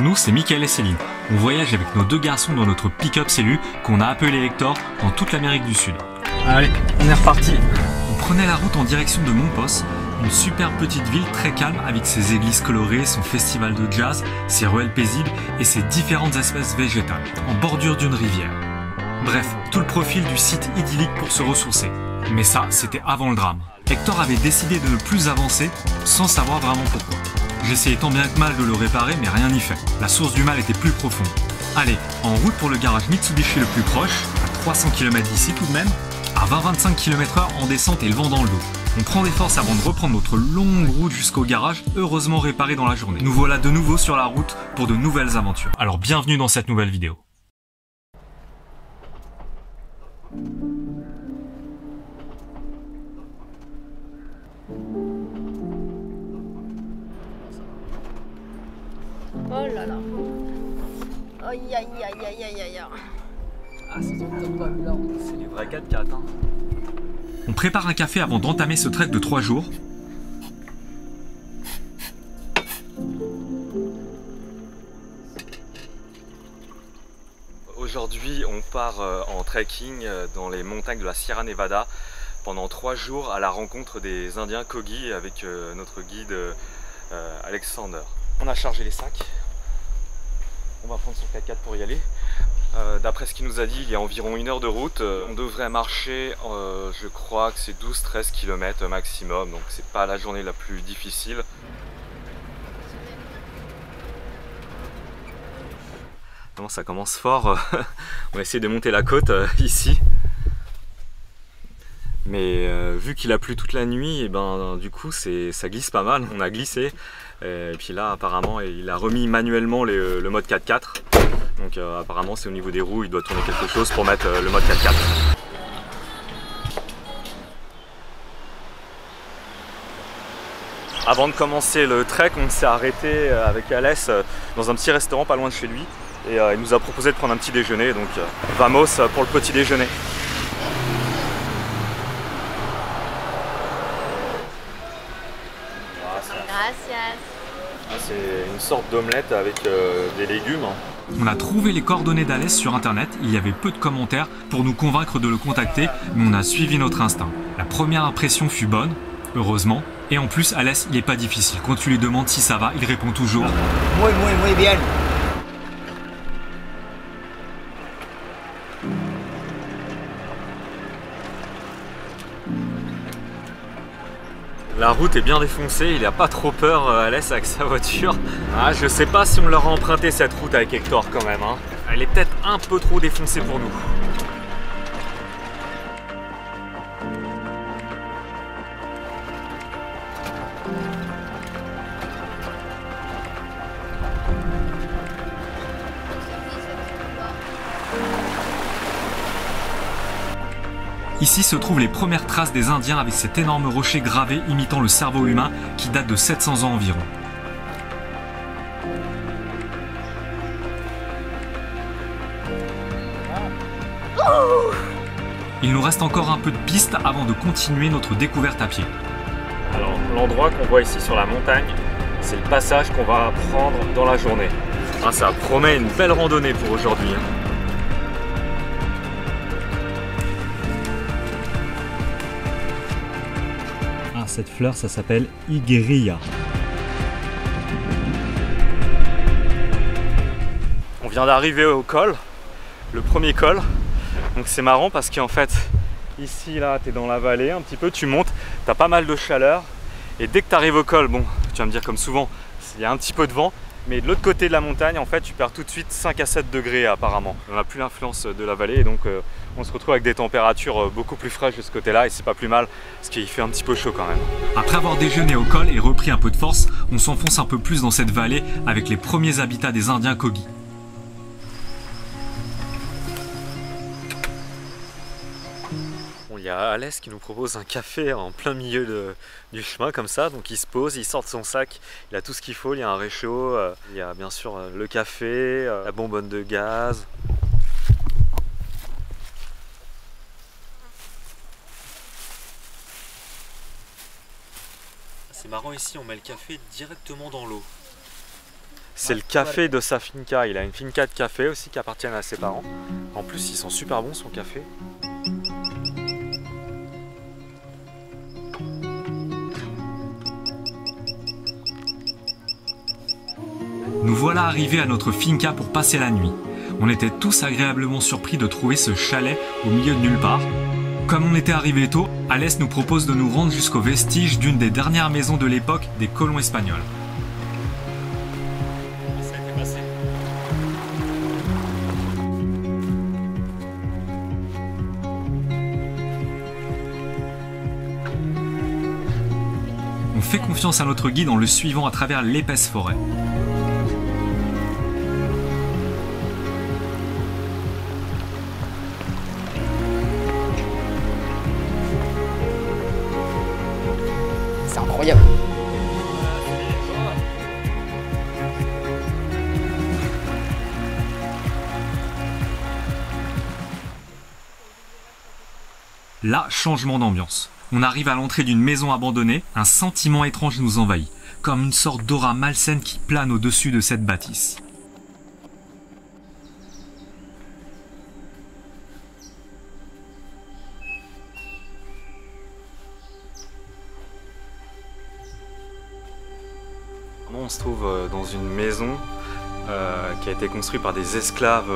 Nous, c'est Mickaël et Céline. On voyage avec nos deux garçons dans notre pick-up Célu qu'on a appelé Hector dans toute l'Amérique du Sud. Allez, on est reparti. On prenait la route en direction de Montpos, une super petite ville très calme avec ses églises colorées, son festival de jazz, ses ruelles paisibles et ses différentes espèces végétales, en bordure d'une rivière. Bref, tout le profil du site idyllique pour se ressourcer. Mais ça, c'était avant le drame. Hector avait décidé de ne plus avancer sans savoir vraiment pourquoi. J'essayais tant bien que mal de le réparer, mais rien n'y fait. La source du mal était plus profonde. Allez, en route pour le garage Mitsubishi le plus proche, à 300 km d'ici tout de même, à 20-25 km/h en descente et le vent dans le dos. On prend des forces avant de reprendre notre longue route jusqu'au garage, heureusement réparé dans la journée. Nous voilà de nouveau sur la route pour de nouvelles aventures. Alors bienvenue dans cette nouvelle vidéo. Oh là là. Aïe aïe aïe aïe aïe aïe. Ah, c'est les vrais 4x4. Hein. On prépare un café avant d'entamer ce trek de 3 jours. Aujourd'hui, on part en trekking dans les montagnes de la Sierra Nevada pendant 3 jours à la rencontre des Indiens Kogi avec notre guide Alexander. On a chargé les sacs. On va prendre son 4x4 pour y aller. D'après ce qu'il nous a dit, il y a environ 1 heure de route. On devrait marcher, je crois que c'est 12-13 km maximum, donc c'est pas la journée la plus difficile. Non, ça commence fort. On va essayer de monter la côte ici. Mais vu qu'il a plu toute la nuit, et ben, du coup ça glisse pas mal. On a glissé. Et puis là apparemment il a remis manuellement le mode 4x4. Donc apparemment c'est au niveau des roues, il doit tourner quelque chose pour mettre le mode 4x4. Avant de commencer le trek, on s'est arrêté avec Alès dans un petit restaurant pas loin de chez lui. Et il nous a proposé de prendre un petit déjeuner, donc vamos pour le petit déjeuner. C'est une sorte d'omelette avec des légumes. On a trouvé les coordonnées d'Alès sur internet, il y avait peu de commentaires pour nous convaincre de le contacter, mais on a suivi notre instinct. La première impression fut bonne, heureusement, et en plus Alès il est pas difficile, quand tu lui demandes si ça va, il répond toujours Muy bien. La route est bien défoncée, il n'a pas trop peur Alès avec sa voiture. Ah, je sais pas si on leur a emprunté cette route avec Hector quand même. Hein. Elle est peut-être un peu trop défoncée pour nous. Ici se trouvent les premières traces des Indiens avec cet énorme rocher gravé imitant le cerveau humain qui date de 700 ans environ. Il nous reste encore un peu de piste avant de continuer notre découverte à pied. Alors l'endroit qu'on voit ici sur la montagne, c'est le passage qu'on va prendre dans la journée. Ah, ça promet une belle randonnée pour aujourd'hui. Hein. Cette fleur, ça s'appelle Higueria. On vient d'arriver au col, le premier col. Donc c'est marrant parce qu'en fait, ici là, tu es dans la vallée un petit peu, tu montes, tu as pas mal de chaleur. Et dès que tu arrives au col, bon, tu vas me dire comme souvent, il y a un petit peu de vent. Mais de l'autre côté de la montagne, en fait, tu perds tout de suite 5 à 7 degrés apparemment. On n'a plus l'influence de la vallée et donc on se retrouve avec des températures beaucoup plus fraîches de ce côté-là et c'est pas plus mal parce qu'il fait un petit peu chaud quand même. Après avoir déjeuné au col et repris un peu de force, on s'enfonce un peu plus dans cette vallée avec les premiers habitats des Indiens Kogi. Il y a Alès qui nous propose un café en plein milieu du chemin comme ça, donc il se pose, il sort de son sac, il a tout ce qu'il faut, il y a un réchaud, il y a bien sûr le café, la bonbonne de gaz. C'est marrant ici, on met le café directement dans l'eau. c'est le café de sa finca. Il a une finca de café aussi qui appartient à ses parents. En plus, ils sont super bons son café. Nous voilà arrivés à notre finca pour passer la nuit. On était tous agréablement surpris de trouver ce chalet au milieu de nulle part. Comme on était arrivé tôt, Alès nous propose de nous rendre jusqu'aux vestiges d'une des dernières maisons de l'époque des colons espagnols. Ça a été passé. On fait confiance à notre guide en le suivant à travers l'épaisse forêt. C'est incroyable. Là, changement d'ambiance. On arrive à l'entrée d'une maison abandonnée, un sentiment étrange nous envahit, comme une sorte d'aura malsaine qui plane au-dessus de cette bâtisse. On se trouve dans une maison qui a été construite par des esclaves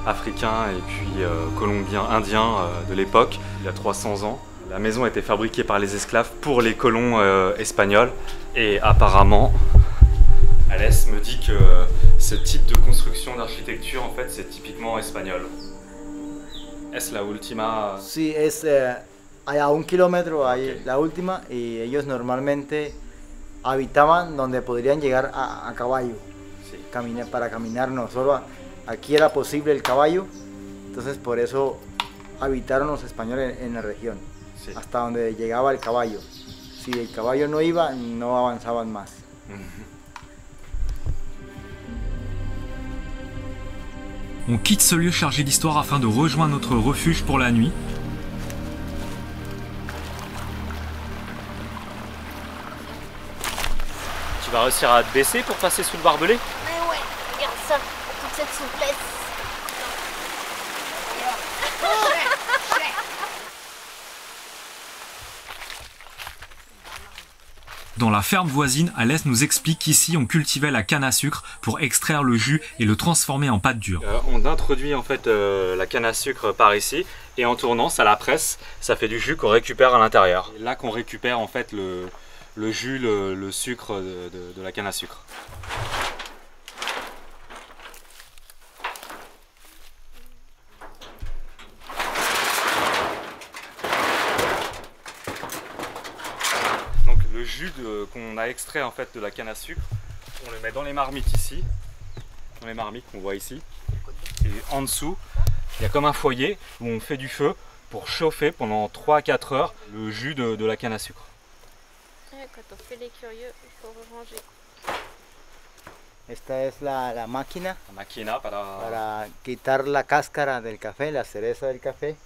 africains et puis colombiens, indiens de l'époque, il y a 300 ans. La maison a été fabriquée par les esclaves pour les colons espagnols et apparemment, Alès me dit que ce type de construction d'architecture en fait c'est typiquement espagnol. Es la última. Sí, es a 1 kilómetro hay la última y ellos normalmente habitaban donde podrían llegar a caballo, Sí. para caminar no, solo aquí era posible el caballo, entonces por eso habitaron los españoles en la región, Sí. hasta donde llegaba el caballo. Si el caballo no iba, no avanzaban más. On quitte ce lieu chargé d'histoire afin de rejoindre notre refuge pour la nuit. Tu vas réussir à te baisser pour passer sous le barbelé? Mais ouais, regarde ça, toute cette souplesse. Dans la ferme voisine, Alès nous explique qu'ici on cultivait la canne à sucre pour extraire le jus et le transformer en pâte dure. On introduit en fait la canne à sucre par ici et en tournant ça la presse, ça fait du jus qu'on récupère à l'intérieur. Là qu'on récupère en fait le jus, le sucre de la canne à sucre. Donc le jus qu'on a extrait en fait de la canne à sucre, on le met dans les marmites ici, dans les marmites qu'on voit ici. Et en dessous, il y a comme un foyer où on fait du feu pour chauffer pendant 3 à 4 heures le jus de la canne à sucre. Quand on fait les curieux, il faut ranger. Esta es la máquina La máquina para quitar la cáscara del café, la cereza del café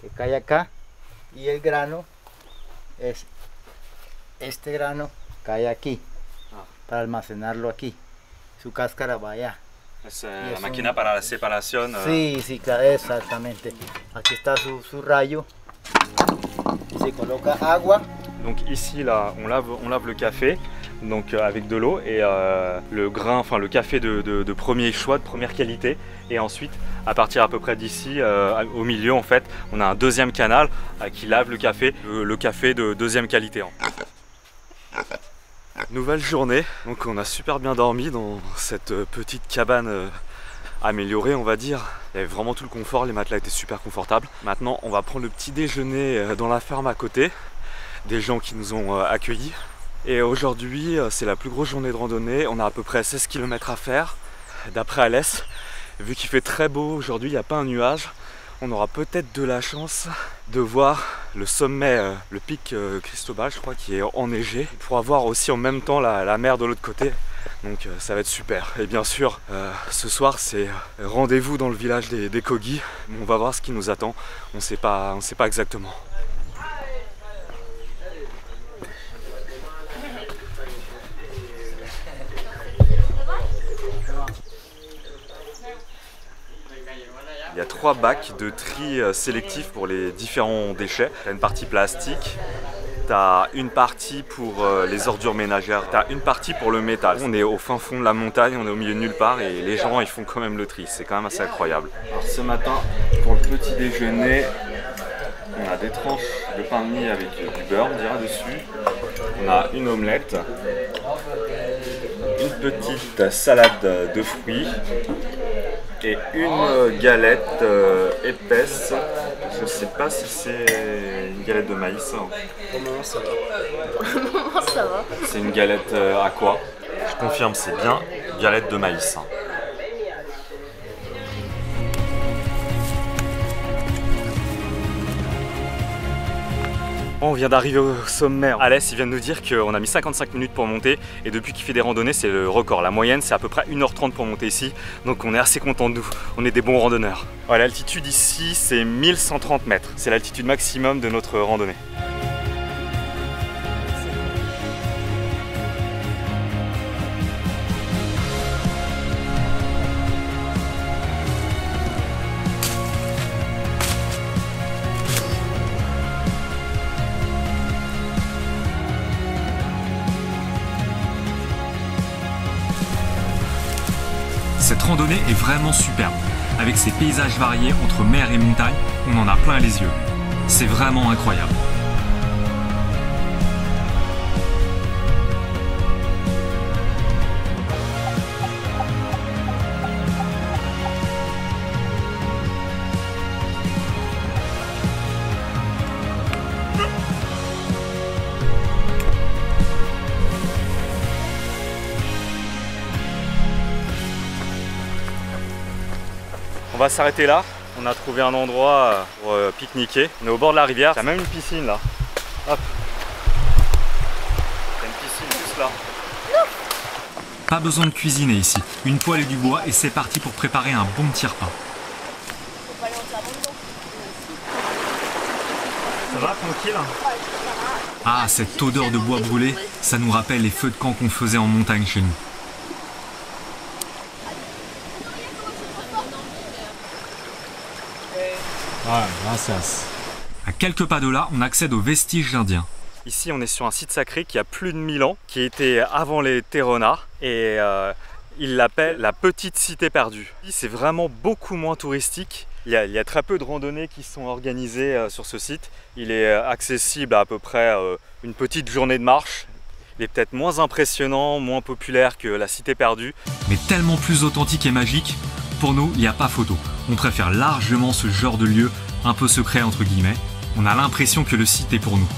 que cae acá, y el grano es este grano cae aquí para almacenarlo aquí, su cáscara va allá. Es la máquina para la separación. Sí, sí, claro, exactamente. Aquí está su rayo y se coloca agua. Donc ici là, on lave le café donc avec de l'eau et le grain, enfin le café de premier choix, de première qualité. Et ensuite, à partir à peu près d'ici, au milieu en fait, on a un deuxième canal qui lave le café de deuxième qualité. Nouvelle journée, donc on a super bien dormi dans cette petite cabane améliorée on va dire. Il y avait vraiment tout le confort, les matelas étaient super confortables. Maintenant on va prendre le petit déjeuner dans la ferme à côté, des gens qui nous ont accueillis. Et aujourd'hui c'est la plus grosse journée de randonnée, on a à peu près 16 km à faire. D'après Alès, vu qu'il fait très beau aujourd'hui, il n'y a pas un nuage, on aura peut-être de la chance de voir le sommet, le pic Cristobal, je crois, qui est enneigé. On pourra voir aussi en même temps la mer de l'autre côté. Donc ça va être super. Et bien sûr, ce soir c'est rendez-vous dans le village des Kogi. On va voir ce qui nous attend. On sait pas exactement. Il y a 3 bacs de tri sélectif pour les différents déchets. Tu as une partie plastique, tu as une partie pour les ordures ménagères, tu as une partie pour le métal. On est au fin fond de la montagne, on est au milieu de nulle part et les gens ils font quand même le tri. C'est quand même assez incroyable. Alors ce matin, pour le petit déjeuner, on a des tranches de pain de mie avec du beurre, on dira dessus. On a une omelette, une petite salade de fruits et une galette épaisse. Je ne sais pas si c'est une galette de maïs. Pour le moment, ça va. Pour le moment, ça va. C'est une galette à quoi? Je confirme, c'est bien galette de maïs. On vient d'arriver au sommet. Alès, il vient de nous dire qu'on a mis 55 minutes pour monter et depuis qu'il fait des randonnées, c'est le record. La moyenne, c'est à peu près 1h30 pour monter ici. Donc on est assez content de nous. On est des bons randonneurs. Ouais, l'altitude ici, c'est 1130 mètres. C'est l'altitude maximum de notre randonnée. Cette randonnée est vraiment superbe. Avec ses paysages variés entre mer et montagne, on en a plein les yeux. C'est vraiment incroyable. On va s'arrêter là, on a trouvé un endroit pour pique-niquer. On est au bord de la rivière, il y a même une piscine là. Hop. Il y a une piscine juste là. Pas besoin de cuisiner ici. Une poêle et du bois et c'est parti pour préparer un bon petit repas. Ça va, tranquille? Ah, cette odeur de bois brûlé, ça nous rappelle les feux de camp qu'on faisait en montagne chez nous. À quelques pas de là, on accède aux vestiges indiens. Ici, on est sur un site sacré qui a plus de 1000 ans, qui était avant les Terona, et ils l'appellent la petite cité perdue. C'est vraiment beaucoup moins touristique. Il y a très peu de randonnées qui sont organisées sur ce site. Il est accessible à peu près une petite journée de marche. Il est peut-être moins impressionnant, moins populaire que la cité perdue. Mais tellement plus authentique et magique, pour nous, il n'y a pas photo. On préfère largement ce genre de lieu un peu secret entre guillemets. On a l'impression que le site est pour nous.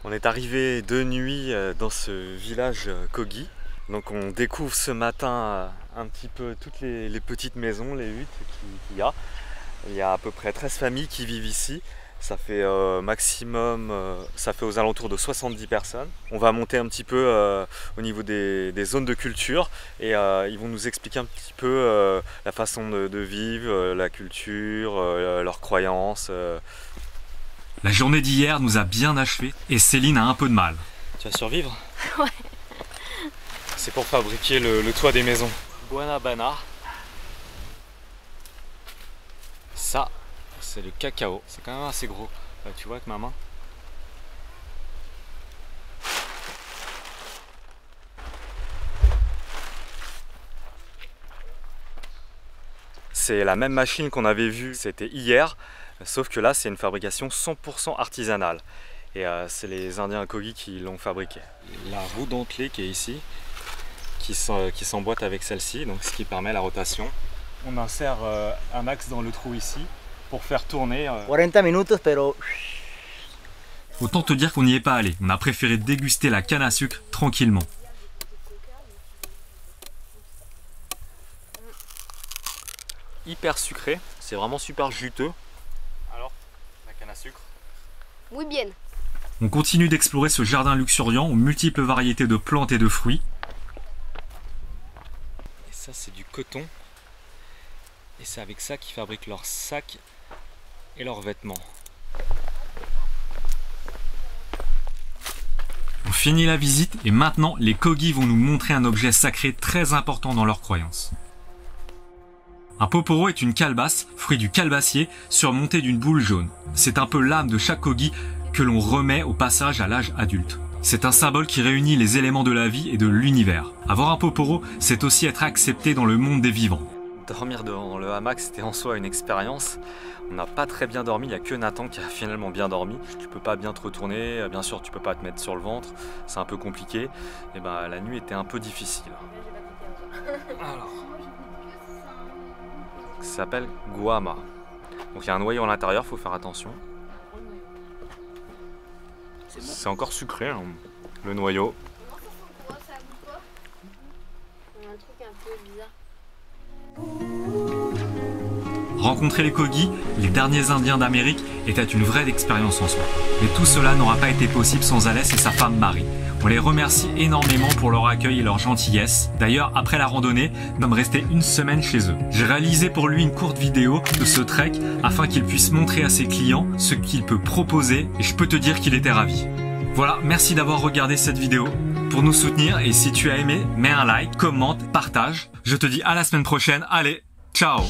On est arrivé de nuit dans ce village Kogi. Donc on découvre ce matin un petit peu toutes les petites maisons, les huttes qu'il y a. Il y a à peu près 13 familles qui vivent ici. Ça fait maximum, ça fait aux alentours de 70 personnes. On va monter un petit peu au niveau des zones de culture et ils vont nous expliquer un petit peu la façon de vivre, la culture, leurs croyances. La journée d'hier nous a bien achevé et Céline a un peu de mal. Tu vas survivre? Ouais. C'est pour fabriquer le toit des maisons. Guanabana. Ça, c'est le cacao. C'est quand même assez gros. Là, tu vois avec ma main. C'est la même machine qu'on avait vue, c'était hier. Sauf que là, c'est une fabrication 100% artisanale. Et c'est les Indiens Kogi qui l'ont fabriqué. La roue dentelée qui est ici, qui s'emboîte avec celle-ci, donc ce qui permet la rotation. On insère un axe dans le trou ici pour faire tourner. 40 minutes, pero... Autant te dire qu'on n'y est pas allé. On a préféré déguster la canne à sucre tranquillement. Hyper sucré, c'est vraiment super juteux. Alors, la canne à sucre? Muy bien. On continue d'explorer ce jardin luxuriant aux multiples variétés de plantes et de fruits. Et ça, c'est du coton. Et c'est avec ça qu'ils fabriquent leurs sacs et leurs vêtements. On finit la visite et maintenant les Kogi vont nous montrer un objet sacré très important dans leurs croyances. Un poporo est une calebasse, fruit du calebassier, surmontée d'une boule jaune. C'est un peu l'âme de chaque Kogi que l'on remet au passage à l'âge adulte. C'est un symbole qui réunit les éléments de la vie et de l'univers. Avoir un poporo, c'est aussi être accepté dans le monde des vivants. Dormir dans le hamac, c'était en soi une expérience. On n'a pas très bien dormi, il n'y a que Nathan qui a finalement bien dormi. Tu peux pas bien te retourner, bien sûr tu peux pas te mettre sur le ventre, c'est un peu compliqué. Et ben la nuit était un peu difficile. Alors, ça s'appelle Guama. Donc il y a un noyau à l'intérieur, il faut faire attention. C'est encore sucré, hein, le noyau. Comment ça goûte quoi? Un truc un peu bizarre. Rencontrer les Kogi, les derniers Indiens d'Amérique, était une vraie expérience en soi. Mais tout cela n'aura pas été possible sans Alès et sa femme Marie. On les remercie énormément pour leur accueil et leur gentillesse. D'ailleurs, après la randonnée, nous sommes restés une semaine chez eux. J'ai réalisé pour lui une courte vidéo de ce trek afin qu'il puisse montrer à ses clients ce qu'il peut proposer et je peux te dire qu'il était ravi. Voilà, merci d'avoir regardé cette vidéo. Pour nous soutenir et si tu as aimé, mets un like, commente, partage. Je te dis à la semaine prochaine. Allez, ciao!